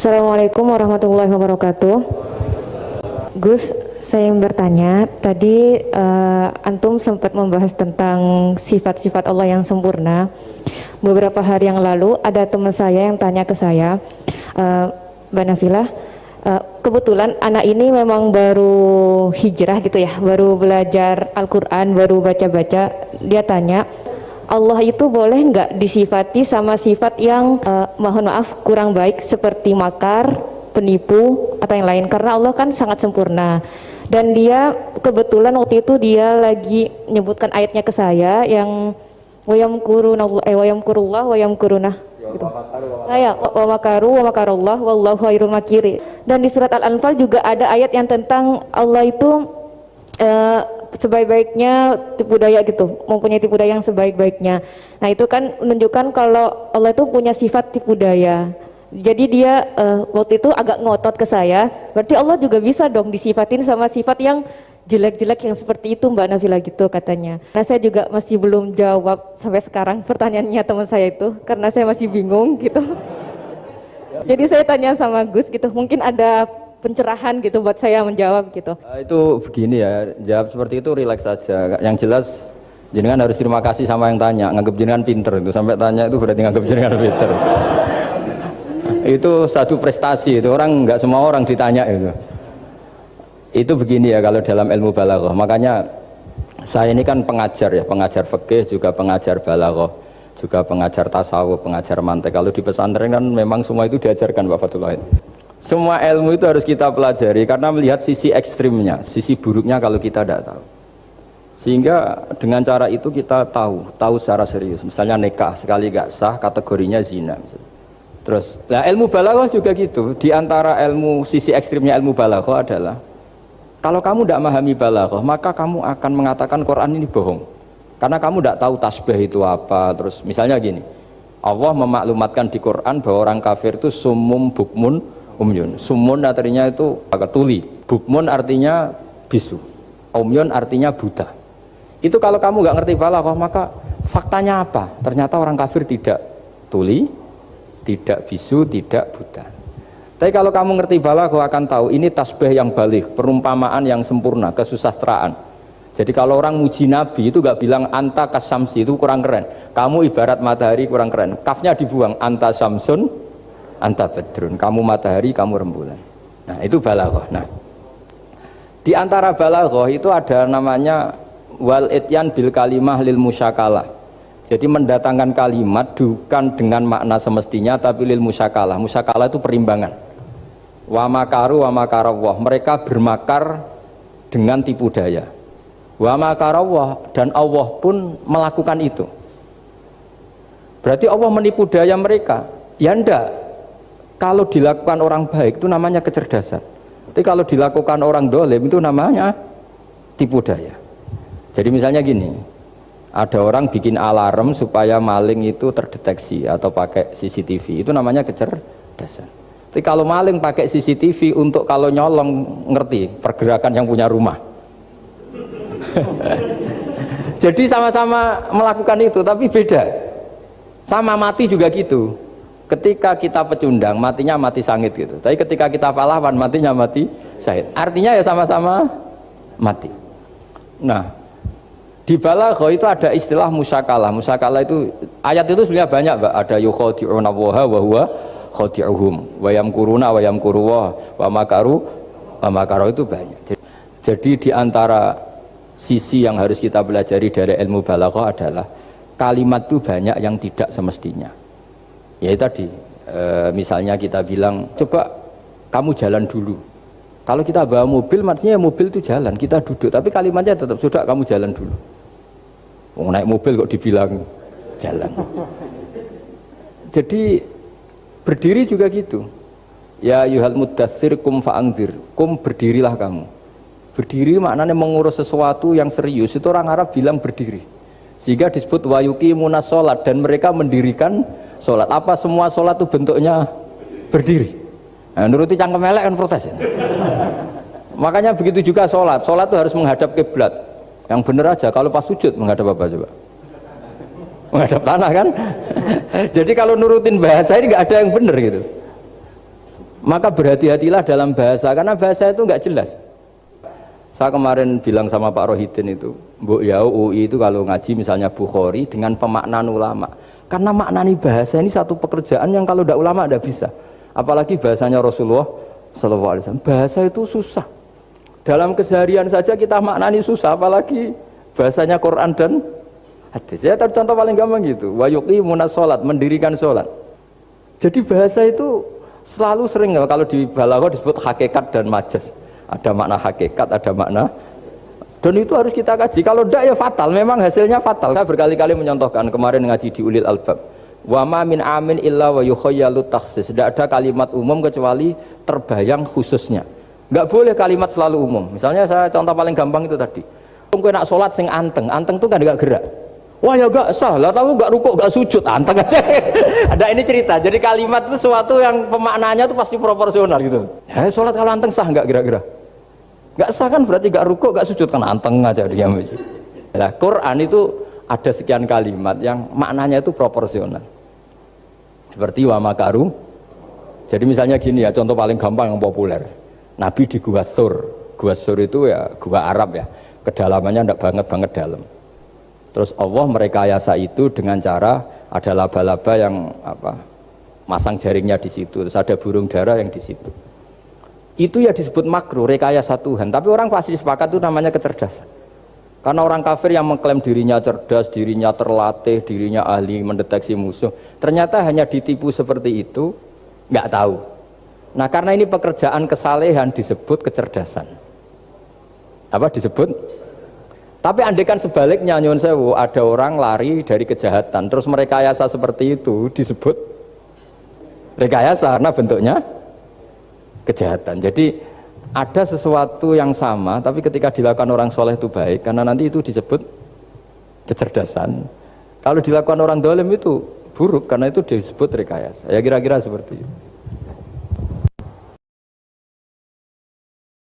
Assalamualaikum warahmatullahi wabarakatuh. Gus, saya yang bertanya, tadi Antum sempat membahas tentang sifat-sifat Allah yang sempurna. Beberapa hari yang lalu ada teman saya yang tanya ke saya, Mbak Nafilah, kebetulan anak ini memang baru hijrah gitu ya, baru belajar Al-Quran, baru baca-baca. Dia tanya, Allah itu boleh nggak disifati sama sifat yang mohon maaf kurang baik seperti makar, penipu atau yang lain, karena Allah kan sangat sempurna. Dan dia kebetulan waktu itu dia lagi menyebutkan ayatnya ke saya yang wayamkurullah wayamkuruna gitu. Wa makaru wa makarullah wallahu khairul makiri. Dan di surat Al-Anfal juga ada ayat yang tentang Allah itu sebaik-baiknya tipu daya gitu, mempunyai tipu daya yang sebaik-baiknya. Nah itu kan menunjukkan kalau Allah itu punya sifat tipu daya. Jadi dia waktu itu agak ngotot ke saya, berarti Allah juga bisa dong disifatin sama sifat yang jelek-jelek yang seperti itu Mbak Nafila gitu katanya. Nah saya juga masih belum jawab sampai sekarang pertanyaannya teman saya itu, karena saya masih bingung gitu. Jadi saya tanya sama Gus gitu, mungkin ada pencerahan gitu buat saya menjawab gitu. Itu begini ya, jawab seperti itu rileks saja. Yang jelas jenengan harus terima kasih sama yang tanya, nganggep jenengan pinter itu, sampai tanya itu berarti nganggep jenengan pinter. Itu satu prestasi, itu orang nggak semua orang ditanya itu. Itu begini ya kalau dalam ilmu balaghah. Makanya saya ini kan pengajar ya, pengajar fikih juga pengajar balaghah, juga pengajar tasawuf, pengajar mantek. Kalau di pesantren kan memang semua itu diajarkan Pak Fatullah. Semua ilmu itu harus kita pelajari karena melihat sisi ekstrimnya, sisi buruknya kalau kita tidak tahu. Sehingga dengan cara itu kita tahu secara serius. Misalnya nikah sekali gak sah kategorinya zina. Misalnya. Terus, nah ilmu balaghah juga gitu. Di antara ilmu sisi ekstrimnya ilmu balaghah adalah kalau kamu tidak memahami balaghah, maka kamu akan mengatakan Quran ini bohong. Karena kamu tidak tahu tasbih itu apa. Terus misalnya gini, Allah memaklumatkan di Quran bahwa orang kafir itu sumum bukmun umyun. Sumun artinya itu tuli, bukmun artinya bisu, umyun artinya buta. Itu kalau kamu nggak ngerti balaghah, maka faktanya apa? Ternyata orang kafir tidak tuli, tidak bisu, tidak buta. Tapi kalau kamu ngerti balaghah akan tahu ini tasbih yang balik, perumpamaan yang sempurna, kesusastraan. Jadi kalau orang muji Nabi itu nggak bilang anta kasamsi, itu kurang keren. Kamu ibarat matahari, kurang keren. Kafnya dibuang, anta samsun, anta badrun. Kamu matahari, kamu rembulan. Nah itu balaghah. Nah di antara balaghah itu ada namanya wal ityan bil kalimah lil musyakalah. Jadi mendatangkan kalimat bukan dengan makna semestinya tapi lil musyakalah. Musyakalah itu perimbangan. Wa makaru wa makarallah, mereka bermakar dengan tipu daya. Wa makarallah, dan Allah pun melakukan itu. Berarti Allah menipu daya mereka? Ya enggak. Kalau dilakukan orang baik itu namanya kecerdasan. Tapi kalau dilakukan orang dolim itu namanya tipu daya. Jadi misalnya gini, ada orang bikin alarm supaya maling itu terdeteksi atau pakai CCTV, itu namanya kecerdasan. Tapi kalau maling pakai CCTV untuk kalau nyolong, ngerti pergerakan yang punya rumah. Jadi sama-sama melakukan itu tapi beda. Sama mati juga gitu. Ketika kita pecundang matinya mati sangit gitu, tapi ketika kita pahlawan matinya mati syahid. Artinya ya sama-sama mati. Nah di balaghah itu ada istilah musyakalah. Musyakalah itu ayat itu sebenarnya banyak Mbak. Ada yukhadi'una Allaha wa huwa khadi'uhum wa yamkuruna wa yamkuruwah wa makaru wa makaru, itu banyak. Jadi di antara sisi yang harus kita pelajari dari ilmu balaghah adalah kalimat itu banyak yang tidak semestinya. Ya tadi misalnya kita bilang coba kamu jalan dulu. Kalau kita bawa mobil maksudnya mobil itu jalan, kita duduk, tapi kalimatnya tetap sudah kamu jalan dulu. Naik mobil kok dibilang jalan. Jadi berdiri juga gitu. Ya yuhal muddatsir kum fa'anzir. Kum, berdirilah kamu. Berdiri maknanya mengurus sesuatu yang serius. Itu orang Arab bilang berdiri. Sehingga disebut wayuqimuna sholat, dan mereka mendirikan sholat. Apa semua sholat itu bentuknya berdiri? Nah, nuruti cangkem elek kan protes ya. Makanya begitu juga sholat. Sholat itu harus menghadap kiblat. Yang benar aja, kalau pas sujud menghadap apa coba? Menghadap tanah kan? Jadi kalau nurutin bahasa ini nggak ada yang benar gitu. Maka berhati-hatilah dalam bahasa, karena bahasa itu nggak jelas. Saya kemarin bilang sama Pak Rohidin itu, Mbok ya UI itu kalau ngaji misalnya Bukhari dengan pemaknaan ulama. Karena maknani bahasa ini satu pekerjaan yang kalau tidak ulama tidak bisa. Apalagi bahasanya Rasulullah SAW. Bahasa itu susah. Dalam keseharian saja kita maknani susah, apalagi bahasanya Quran dan hadis. Ya contoh paling gampang gitu. Wa yuqimunas sholat, mendirikan sholat. Jadi bahasa itu selalu sering kalau di balaghah disebut hakikat dan majas. Ada makna hakikat, ada makna, dan itu harus kita kaji. Kalau tidak ya fatal, memang hasilnya fatal. Saya berkali-kali mencontohkan kemarin ngaji di Ulil Albab. Wa ma min amin illa wa yukhayyalu takhsis. Tidak ada kalimat umum kecuali terbayang khususnya. Enggak boleh kalimat selalu umum. Misalnya saya contoh paling gampang itu tadi. Kowe nak salat sing anteng, anteng itu kan enggak gerak. Wah ya enggak sah, lah tahu enggak rukuk, enggak sujud, anteng aja. Ada ini cerita. Jadi kalimat itu sesuatu yang pemaknanya itu pasti proporsional gitu. Ya salat kalau anteng sah enggak gerak-gerak? Enggak sah kan berarti enggak rukuk, enggak sujud, kan anteng aja dia. Nah, Quran itu ada sekian kalimat yang maknanya itu proporsional. Seperti wa makaru. Jadi misalnya gini ya, contoh paling gampang yang populer. Nabi di Gua Thur. Gua Thur itu ya gua Arab ya. Kedalamannya enggak banget dalam. Terus Allah merekayasa itu dengan cara ada laba-laba yang masang jaringnya di situ, terus ada burung dara yang di situ. Itu ya disebut makruh, rekayasa Tuhan. Tapi orang pasti sepakat itu namanya kecerdasan. Karena orang kafir yang mengklaim dirinya cerdas, dirinya terlatih, dirinya ahli mendeteksi musuh, ternyata hanya ditipu seperti itu, nggak tahu. Nah karena ini pekerjaan kesalehan disebut kecerdasan. Apa disebut? Tapi andaikan sebaliknya, nyuwun sewu, ada orang lari dari kejahatan, terus merekayasa seperti itu disebut rekayasa karena bentuknya kejahatan. Jadi ada sesuatu yang sama, tapi ketika dilakukan orang soleh itu baik, karena nanti itu disebut kecerdasan. Kalau dilakukan orang dolim itu buruk, karena itu disebut rekayasa. Ya kira-kira seperti itu.